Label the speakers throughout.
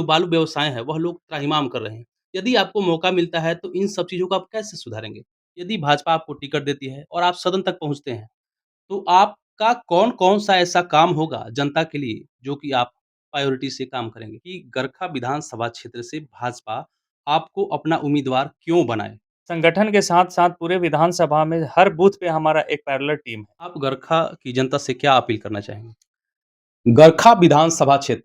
Speaker 1: बालू व्यवसाय है, वह लोग त्राहिमाम कर रहे हैं। यदि आपको मौका मिलता है, तो इन सब चीज़ों को आप कैसे सुधारेंगे? यदि भाजपा आपको टिकट देती है और आप सदन तक पहुँचते हैं, तो आपका कौन-कौन सा ऐसा काम होगा जनता के लिए, जो कि आप प्रायोरिटी से काम करेंगे? कि गरखा विधानसभा क्षेत्र से भाजपा आपको अपना उम्मीदवार क्यों बनाए?
Speaker 2: संगठन के साथ-साथ पूरे विधानसभा में हर बूथ पे हमारा एक पैरेलल टीम है।
Speaker 1: आप गरखा की जनता से क्या अपील करना चाहेंगे? गरखा विधानसभा क्षेत्र,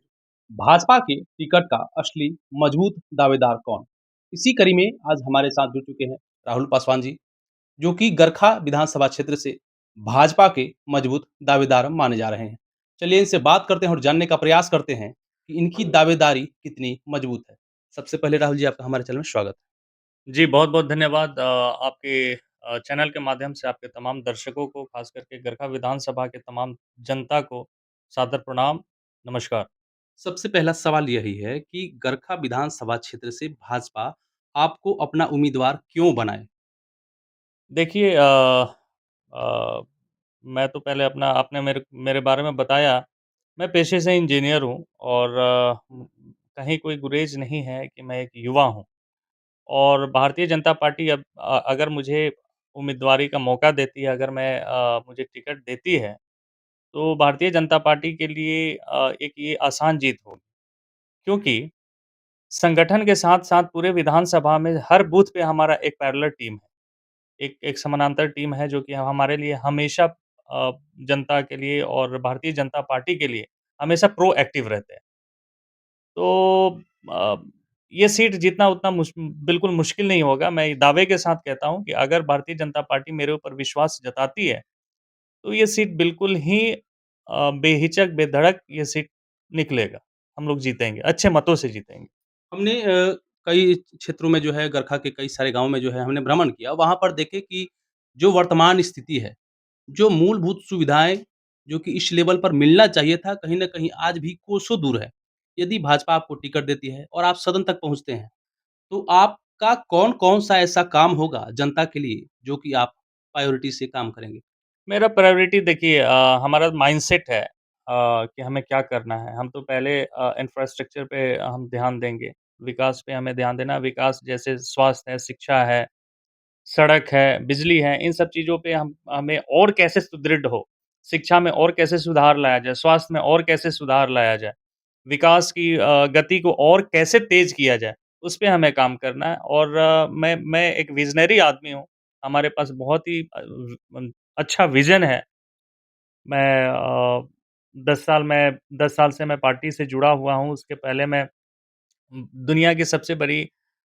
Speaker 1: भाजपा के टिकट का असली मजबूत दावेदार कौन? इसी कड़ी में आज हमारे साथ जुड़ चुके हैं राहुल पासवान जी, जो कि गरखा विधानसभा क्षेत्र से भाजपा के मजबूत दावेदार माने जा रहे हैं। चलिए इनसे बात करते हैं और जानने का प्रयास करते हैं कि इनकी दावेदारी कितनी मजबूत है। सबसे पहले राहुल जी, आपका हमारे चैनल में स्वागत है।
Speaker 2: जी, बहुत-बहुत धन्यवाद आपके चैनल के माध्यम से आपके तमाम दर्शकों को, ख़ास करके गरखा विधानसभा के तमाम जनता को सादर प्रणाम, नमस्कार।
Speaker 1: सबसे पहला सवाल यही है कि गरखा विधानसभा क्षेत्र से भाजपा आपको अपना उम्मीदवार क्यों बनाए?
Speaker 2: देखिए अ, मैं तो पहले अपना आपने मेरे मेरे बारे में बताया, मैं पेशे से इंजीनियर हूँ और कहीं कोई गुरेज़ नहीं है कि मैं एक युवा हूँ और भारतीय जनता पार्टी अब अगर मुझे उम्मीदवारी का मौका देती है, अगर मुझे टिकट देती है, तो भारतीय जनता पार्टी के लिए एक ये आसान जीत होगी। क्योंकि संगठन के साथ-साथ पूरे विधानसभा में हर बूथ पे हमारा एक पैरेलल टीम है। एक एक समानांतर टीम है जो कि हमारे लिए हमेशा जनता के लिए और भारतीय जनता पार्टी के लिए हमेशा प्रोएक्टिव रहते हैं। तो अ, ये सीट जीतना उतना बिल्कुल मुश्किल नहीं होगा। मैं ये दावे के साथ कहता हूँ कि अगर भारतीय जनता पार्टी मेरे ऊपर विश्वास जताती है, तो ये सीट बिल्कुल ही बेहिचक, बेधड़क ये सीट निकलेगा। हम लोग जीतेंगे, अच्छे मतों से जीतेंगे।
Speaker 1: हमने कई क्षेत्रों में जो है गरखा के कई सारे गाँव में जो है हमने भ्रमण किया। वहाँ पर देखे कि जो वर्तमान स्थिति है, जो मूलभूत सुविधाएँ जो कि इस लेवल पर मिलना चाहिए था, कहीं न कहीं आज भी कोसों दूर है। यदि भाजपा आपको टिकट देती है और आप सदन तक पहुँचते हैं, तो आपका कौन-कौन सा ऐसा काम होगा जनता के लिए, जो कि आप प्रायोरिटी से काम करेंगे?
Speaker 2: मेरा प्रायोरिटी देखिए हमारा माइंडसेट है कि हमें क्या करना है। हम तो पहले इंफ्रास्ट्रक्चर पे हम ध्यान देंगे, विकास पे हमें ध्यान देना, विकास जैसे स्वास्थ्य है, शिक्षा है, सड़क है, बिजली है, इन सब चीज़ों पे हम हमें और कैसे सुदृढ़ हो, शिक्षा में और कैसे सुधार लाया जाए, स्वास्थ्य में और कैसे सुधार लाया जाए, विकास की गति को और कैसे तेज़ किया जाए, उस पे हमें काम करना है और मैं एक विज़नरी आदमी हूँ। हमारे पास बहुत ही अच्छा विज़न है। मैं 10 साल से मैं पार्टी से जुड़ा हुआ हूँ, उसके पहले मैं दुनिया की सबसे बड़ी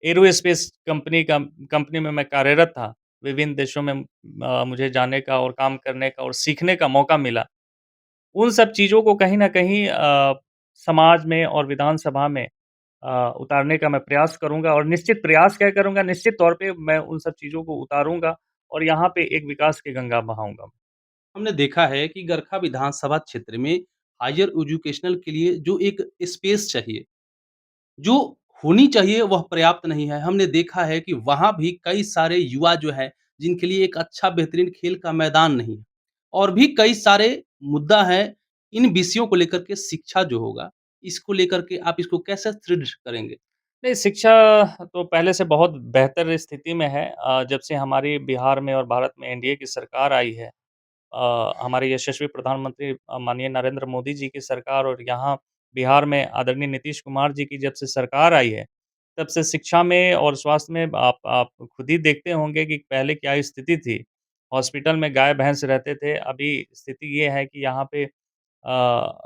Speaker 2: एयरोस्पेस कंपनी में मैं कार्यरत था। विभिन्न देशों में मुझे जाने का और काम करने का और सीखने का मौका मिला। उन सब चीज़ों को कहीं न कहीं समाज में और विधानसभा में उतारने का मैं प्रयास करूँगा और निश्चित प्रयास क्या करूँगा, निश्चित तौर पे मैं उन सब चीज़ों को उतारूँगा और यहाँ पे एक विकास की गंगा बहाऊँगा।
Speaker 1: हमने देखा है कि गरखा विधानसभा क्षेत्र में हायर एजुकेशनल के लिए जो एक स्पेस चाहिए, जो होनी चाहिए वह पर्याप्त नहीं है। हमने देखा है कि वहाँ भी कई सारे युवा जो है, जिनके लिए एक अच्छा बेहतरीन खेल का मैदान नहीं है और भी कई सारे मुद्दा हैं, इन विषयों को लेकर के शिक्षा जो होगा, इसको लेकर के आप इसको कैसे सुदृढ़ करेंगे?
Speaker 2: नहीं, शिक्षा तो पहले से बहुत बेहतर स्थिति में है जब से हमारी बिहार में और भारत में एनडीए की सरकार आई है। हमारे यशस्वी प्रधानमंत्री माननीय नरेंद्र मोदी जी की सरकार और यहाँ बिहार में आदरणीय नीतीश कुमार जी की जब से सरकार आई है, तब से शिक्षा में और स्वास्थ्य में आप खुद ही देखते होंगे कि पहले क्या स्थिति थी। हॉस्पिटल में गाय-भैंस रहते थे, अभी स्थिति ये है कि यहाँ पे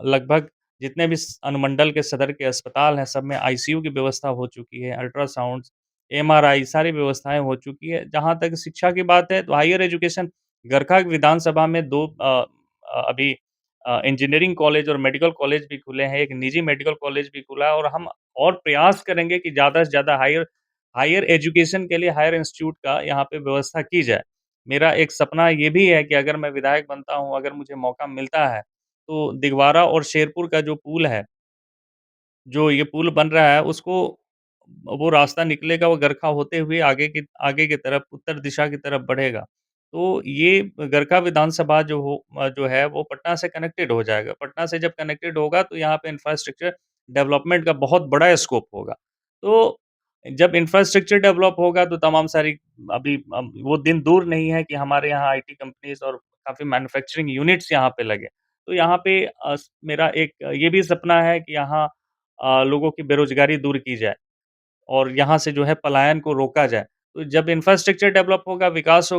Speaker 2: लगभग जितने भी अनुमंडल के सदर के अस्पताल हैं, सब में आईसीयू की व्यवस्था हो चुकी है, अल्ट्रासाउंड्स, एमआरआई सारी व्यवस्थाएँ हो चुकी है। जहाँ तक शिक्षा की बात है, तो हायर एजुकेशन गरखा विधानसभा में 2 अभी इंजीनियरिंग कॉलेज और मेडिकल कॉलेज भी खुले हैं, एक निजी मेडिकल कॉलेज भी खुला है और हम और प्रयास करेंगे कि ज़्यादा से ज़्यादा हायर हायर एजुकेशन के लिए हायर इंस्टीट्यूट का यहाँ पे व्यवस्था की जाए। मेरा एक सपना ये भी है कि अगर मैं विधायक बनता हूँ, अगर मुझे मौका मिलता है, तो दिगवारा और शेरपुर का जो पुल है, जो ये पुल बन रहा है उसको वो रास्ता निकलेगा वो गरखा होते हुए आगे की तरफ उत्तर दिशा की तरफ बढ़ेगा। तो ये गरखा विधानसभा जो है वो पटना से कनेक्टेड हो जाएगा। पटना से जब कनेक्टेड होगा तो यहाँ पे इंफ्रास्ट्रक्चर डेवलपमेंट का बहुत बड़ा स्कोप होगा। तो जब इंफ्रास्ट्रक्चर डेवलप होगा तो तमाम सारी अभी वो दिन दूर नहीं है कि हमारे यहाँ आईटी कंपनीज़ और काफ़ी मैन्युफैक्चरिंग यूनिट्स यहाँ पे लगे। तो यहाँ पे मेरा एक ये भी सपना है कि यहाँ लोगों की बेरोज़गारी दूर की जाए और यहाँ से जो है पलायन को रोका जाए। तो जब इंफ्रास्ट्रक्चर डेवलप होगा, विकास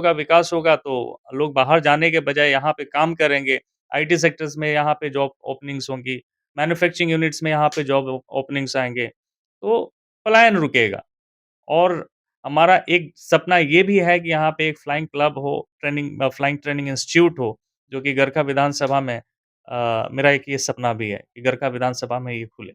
Speaker 2: होगा तो लोग बाहर जाने के बजाय यहाँ पे काम करेंगे। आईटी सेक्टर्स में यहाँ पे जॉब ओपनिंग्स होंगी, मैन्युफैक्चरिंग यूनिट्स में यहाँ पे जॉब ओपनिंग्स आएँगे, तो पलायन रुकेगा। और हमारा एक सपना ये भी है कि यहाँ पे एक फ्लाइंग क्लब हो, फ्लाइंग ट्रेनिंग इंस्टीट्यूट हो, जो कि गरखा विधानसभा में मेरा एक ये सपना भी है कि गरखा विधानसभा में ये खुले।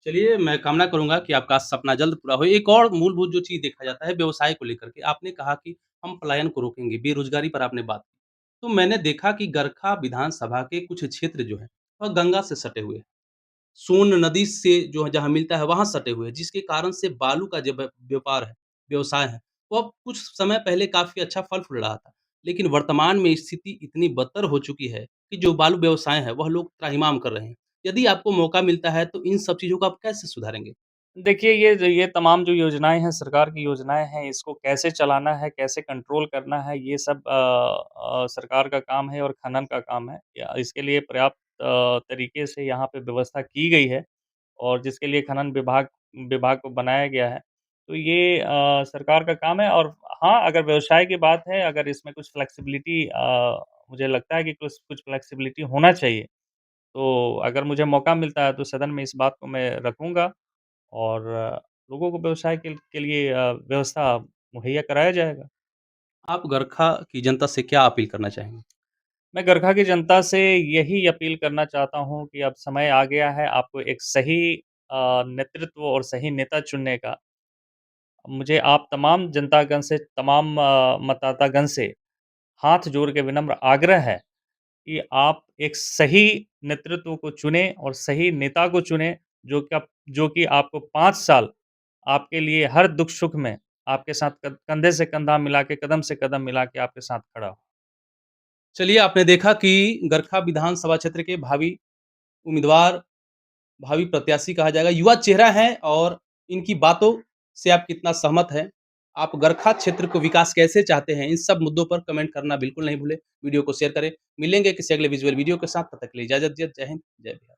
Speaker 1: चलिए, मैं कामना करूँगा कि आपका सपना जल्द पूरा हो। एक और मूलभूत जो चीज़ देखा जाता है व्यवसाय को लेकर के, आपने कहा कि हम पलायन को रोकेंगे, बेरोज़गारी पर आपने बात की। तो मैंने देखा कि गरखा विधानसभा के कुछ क्षेत्र जो हैं, वह गंगा से सटे हुए हैं। सोन नदी से जो है जहाँ मिलता है वहाँ सटे हुए हैं, जिसके कारण से बालू का जो व्यापार है, व्यवसाय है, वो अब कुछ समय पहले काफ़ी अच्छा फल-फूल रहा था। लेकिन वर्तमान में स्थिति इतनी बदतर हो चुकी है कि जो बालू व्यवसाय है, वह लोग त्राहिमाम कर रहे हैं। यदि आपको मौका मिलता है तो इन सब चीज़ों को आप कैसे सुधारेंगे?
Speaker 2: देखिए, ये तमाम जो योजनाएँ हैं, सरकार की योजनाएँ हैं, इसको कैसे चलाना है, कैसे कंट्रोल करना है, ये सब सरकार का काम है और खनन का काम है। या इसके लिए पर्याप्त तरीके से यहाँ पे व्यवस्था की गई है और जिसके लिए खनन विभाग को बनाया गया है। तो ये सरकार का काम है और हाँ, अगर व्यवसाय की बात है, अगर इसमें कुछ फ्लेक्सिबिलिटी मुझे लगता है कि कुछ कुछ फ्लेक्सिबिलिटी होना चाहिए। तो अगर मुझे मौका मिलता है, तो सदन में इस बात को मैं रखूँगा और लोगों को व्यवसाय के लिए व्यवस्था मुहैया कराया जाएगा।
Speaker 1: आप गरखा की जनता से क्या अपील करना चाहेंगे?
Speaker 2: मैं गरखा की जनता से यही अपील करना चाहता हूँ कि अब समय आ गया है आपको एक सही नेतृत्व और सही नेता चुनने का। मुझे आप तमाम जनतागण से, तमाम मतदातागण से हाथ जोड़ के विनम्र आग्रह है कि आप एक सही नेतृत्व को चुनें और सही नेता को चुनें, जो कि आपको 5 साल आपके लिए हर दुख-सुख में आपके साथ कंधे से कंधा मिला के, कदम से कदम मिला के आपके साथ खड़ा हो।
Speaker 1: चलिए, आपने देखा कि गरखा विधानसभा क्षेत्र के भावी उम्मीदवार, भावी प्रत्याशी कहा जाएगा, युवा चेहरा है और इनकी बातों से आप कितना सहमत हैं। आप गरखा क्षेत्र को विकास कैसे चाहते हैं, इन सब मुद्दों पर कमेंट करना बिल्कुल नहीं भूलें। वीडियो को शेयर करें। मिलेंगे किसी अगले विजुअल वीडियो के साथ, तब तक के लिए इजाज़त दीजिए। जय हिंद, जय भारत।